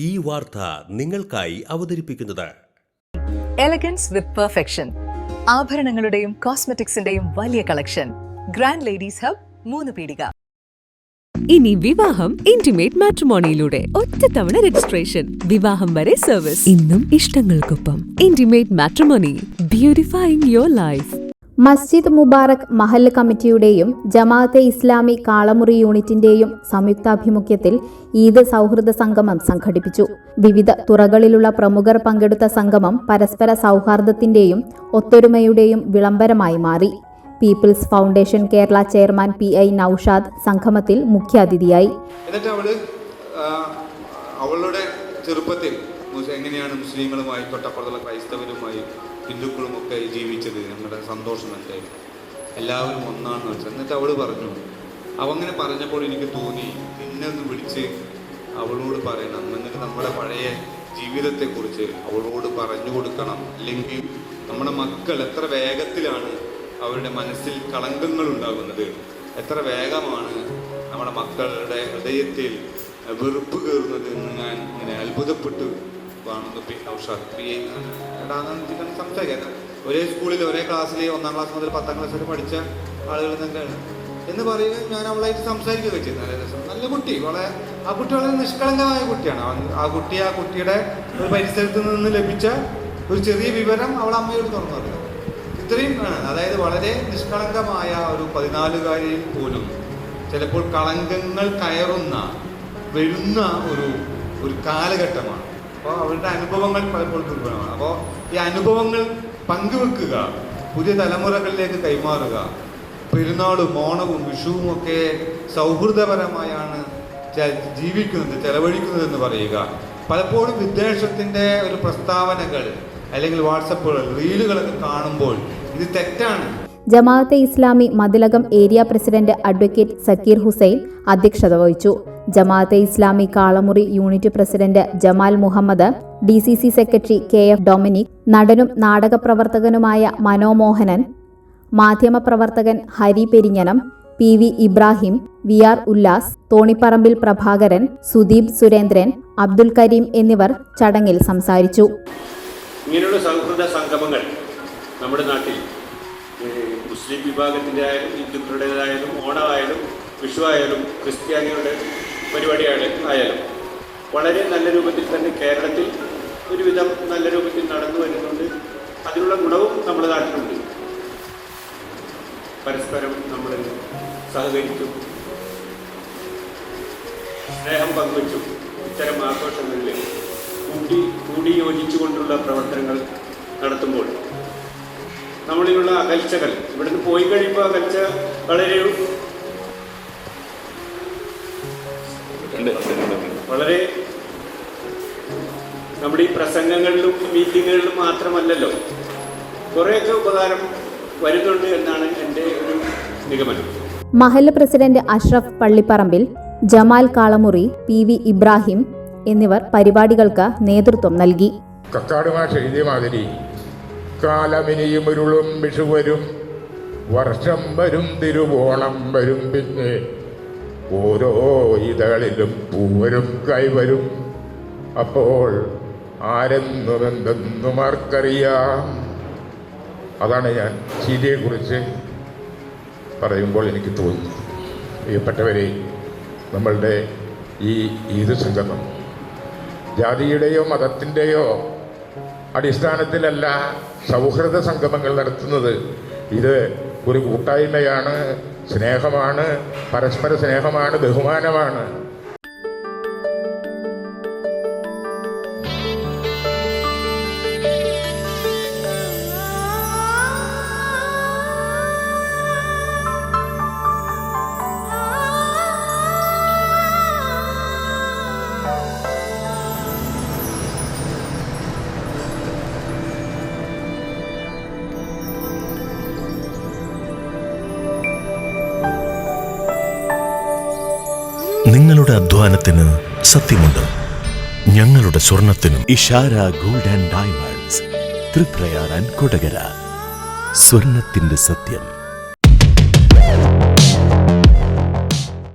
ഈ വാർത്ത നിങ്ങൾക്കായി അവതരിപ്പിക്കുന്നത് എലഗൻസ് വിത്ത് പെർഫെക്ഷൻ, ആഭരണങ്ങളുടെയും കോസ്മെറ്റിക്സിന്റെയും വലിയ കളക്ഷൻ. ഗ്രാൻഡ് ലേഡീസ് ഹബ്, 3 പീടിക. ഇനി വിവാഹം ഇന്റിമേറ്റ് മാട്രിമോണിയിലൂടെ ഒറ്റത്തവണ രജിസ്ട്രേഷൻ, വിവാഹം വരെ സർവീസ്. ഇന്നും ഇഷ്ടങ്ങൾക്കൊപ്പം ഇന്റിമേറ്റ് മാട്രിമോണി, ബ്യൂട്ടിഫൈയിങ് യുവർ ലൈഫ്. മസ്ജിദ് മുബാറക് മഹല്ല് കമ്മിറ്റിയുടെയും ജമാഅത്തെ ഇസ്ലാമി കാളമുറി യൂണിറ്റിന്റെയും സംയുക്താഭിമുഖ്യത്തിൽ ഈദ് സൗഹൃദ സംഗമം സംഘടിപ്പിച്ചു. വിവിധ തുറകളിലുള്ള പ്രമുഖർ പങ്കെടുത്ത സംഗമം പരസ്പര സൗഹാർദ്ദത്തിന്റെയും ഒത്തൊരുമയുടെയും വിളംബരമായി മാറി. People's foundation Kerala chairman PI Noushad സംഗമത്തിൽ മുഖ്യാതിഥിയായി. അവളുടെ ചെറുപ്പത്തിൽ എങ്ങനെയാണ് മുസ്ലിങ്ങളുമായി തൊട്ടപ്പുറത്തുള്ള ക്രൈസ്തവരുമായി ഹിന്ദുക്കളുമൊക്കെ ജീവിച്ചത്, ഞങ്ങളുടെ സന്തോഷം എന്തായിരുന്നു, എല്ലാവരും ഒന്നാണെന്ന് വെച്ചാൽ. എന്നിട്ട് അവൾ പറഞ്ഞു, അവങ്ങനെ പറഞ്ഞപ്പോൾ എനിക്ക് തോന്നി നിന്നെ ഒന്ന് വിളിച്ച് അവളോട് പറയണം, എന്നിട്ട് നമ്മുടെ പഴയ ജീവിതത്തെക്കുറിച്ച് അവളോട് പറഞ്ഞു കൊടുക്കണം. അല്ലെങ്കിൽ നമ്മുടെ മക്കൾ എത്ര വേഗത്തിലാണ് അവരുടെ മനസ്സിൽ കളങ്കങ്ങൾ ഉണ്ടാകുന്നത്, എത്ര വേഗമാണ് നമ്മുടെ മക്കളുടെ ഹൃദയത്തിൽ വെറുപ്പ് കയറുന്നത് എന്ന് ഞാൻ ഇങ്ങനെ അത്ഭുതപ്പെട്ടു കാണുന്നു. സംസാരിക്കാം, ഒരേ സ്കൂളിൽ ഒരേ ക്ലാസ്സിൽ 1ാം ക്ലാസ് മുതൽ 10ാം ക്ലാസ് വരെ പഠിച്ച ആളുകൾ തന്നെയാണ് എന്ന് പറയുക. ഞാൻ അവളായിട്ട് സംസാരിക്കുകയൊക്കെ ചെയ്തു. നല്ല രസം, നല്ല കുട്ടി, ആ കുട്ടി വളരെ നിഷ്കളങ്കമായ കുട്ടിയാണ്. ആ കുട്ടിയുടെ ഒരു പരിസരത്ത് നിന്ന് ലഭിച്ച ഒരു ചെറിയ വിവരം അവൾ അമ്മയോട് തുറന്നു പറയുക. ഇത്രയും അതായത് വളരെ നിഷ്കളങ്കമായ ഒരു 14-കാരിയിൽ പോലും ചിലപ്പോൾ കളങ്കങ്ങൾ വരുന്ന ഒരു കാലഘട്ടമാണ്. അപ്പോൾ അവരുടെ അനുഭവങ്ങൾ പലപ്പോഴും ദുർബലമാണ്. അപ്പോൾ ഈ അനുഭവങ്ങൾ പങ്കുവെക്കുക, പുതിയ തലമുറകളിലേക്ക് കൈമാറുക. പെരുന്നാളും ഓണവും വിഷുവും ഒക്കെ സൗഹൃദപരമായാണ് ജീവിക്കുന്നത്, ചെലവഴിക്കുന്നതെന്ന് പറയുക. പലപ്പോഴും വിദ്വേഷത്തിൻ്റെ ഒരു പ്രസ്താവനകൾ അല്ലെങ്കിൽ വാട്സപ്പുകൾ, റീലുകളൊക്കെ കാണുമ്പോൾ ഇത് തെറ്റാണ്. Jamaat-e Islami Mathilakam area president advocate Zakir Hussain അധ്യക്ഷത വഹിച്ചു. Jamaat-e Islami Kalamuri unit president Jamal Muhammad, DCC secretary KF Dominic, നടനും നാടക പ്രവർത്തകനുമായ മനോമോഹനൻ, മാധ്യമപ്രവർത്തകൻ ഹരി പെരിഞ്ഞനം, PV ഇബ്രാഹിം, VR ഉല്ലാസ്, തോണിപ്പറമ്പിൽ പ്രഭാകരൻ, സുദീപ് സുരേന്ദ്രൻ, അബ്ദുൽ കരീം എന്നിവർ ചടങ്ങിൽ സംസാരിച്ചു. ഇങ്ങനെയുള്ള സൗഹൃദ സംഗമങ്ങൾ നമ്മുടെ നാട്ടിൽ മുസ്ലിം വിഭാഗത്തിൻ്റെ ആയാലും ഹിന്ദുക്കളുടേതായാലും ഓണമായാലും വിഷുവായാലും ക്രിസ്ത്യാനികളുടെ പരിപാടിയായാലും വളരെ നല്ല രൂപത്തിൽ തന്നെ കേരളത്തിൽ ഒരുവിധം നല്ല രൂപത്തിൽ നടന്നു വരുന്നുണ്ട്. അതിനുള്ള ഗുണവും നമ്മുടെ നാട്ടിലുണ്ട്. പരസ്പരം നമ്മൾ സഹകരിച്ചും സ്നേഹം പങ്കുവച്ചും ഇത്തരം ആഘോഷങ്ങളിൽ കൂടി യോജിച്ചുകൊണ്ടുള്ള പ്രവർത്തനങ്ങൾ നടത്തുമ്പോൾ നമ്മളിലുള്ള അകൽച്ചകൾ, ഇവിടുന്ന് പോയി കഴിയുമ്പോൾ അകൽച്ച വളരെ നമ്മുടെ ഈ പ്രസംഗങ്ങളിലും മീറ്റിങ്ങുകളിലും മാത്രമല്ലല്ലോ, കുറേയൊക്കെ ഉപകാരം വരുന്നുണ്ട് എന്നാണ് എൻ്റെ ഒരു നിഗമനം. മഹല്ല് പ്രസിഡന്റ് അഷ്റഫ് പള്ളിപ്പറമ്പിൽ, ജമാൽ കാളമുറി, PV ഇബ്രാഹിം എന്നിവർ പരിപാടികൾക്ക് നേതൃത്വം നൽകി. കാലമിനിയും ഉരുളും വിഷു വരും, വർഷം വരും, തിരുവോണം വരും, പിന്നെ ഓരോ ഇതളിലും പൂവരും കൈവരും. അപ്പോൾ ആരെന്നുമെന്തെന്നും ആർക്കറിയാം. അതാണ് ഞാൻ ചിരിയെക്കുറിച്ച് പറയുമ്പോൾ എനിക്ക് തോന്നുന്നത്. പ്രിയപ്പെട്ടവരെ, നമ്മളുടെ ഈ ഈദ് സംഗമം ജാതിയുടെയോ മതത്തിൻ്റെയോ അടിസ്ഥാനത്തിലല്ല സൗഹൃദ സംഗമങ്ങൾ നടത്തുന്നത്. ഇത് ഒരു കൂട്ടായ്മയാണ്, സ്നേഹമാണ്, പരസ്പര സ്നേഹമാണ്, ബഹുമാനമാണ്. നിങ്ങളുടെ അധ്വാനത്തിന് സത്യമുണ്ട്, ഞങ്ങളുടെ സ്വർണത്തിനും. Ishara gold and diamonds, Triprayar and Kodakara. സ്വർണത്തിന്റെ സത്യം.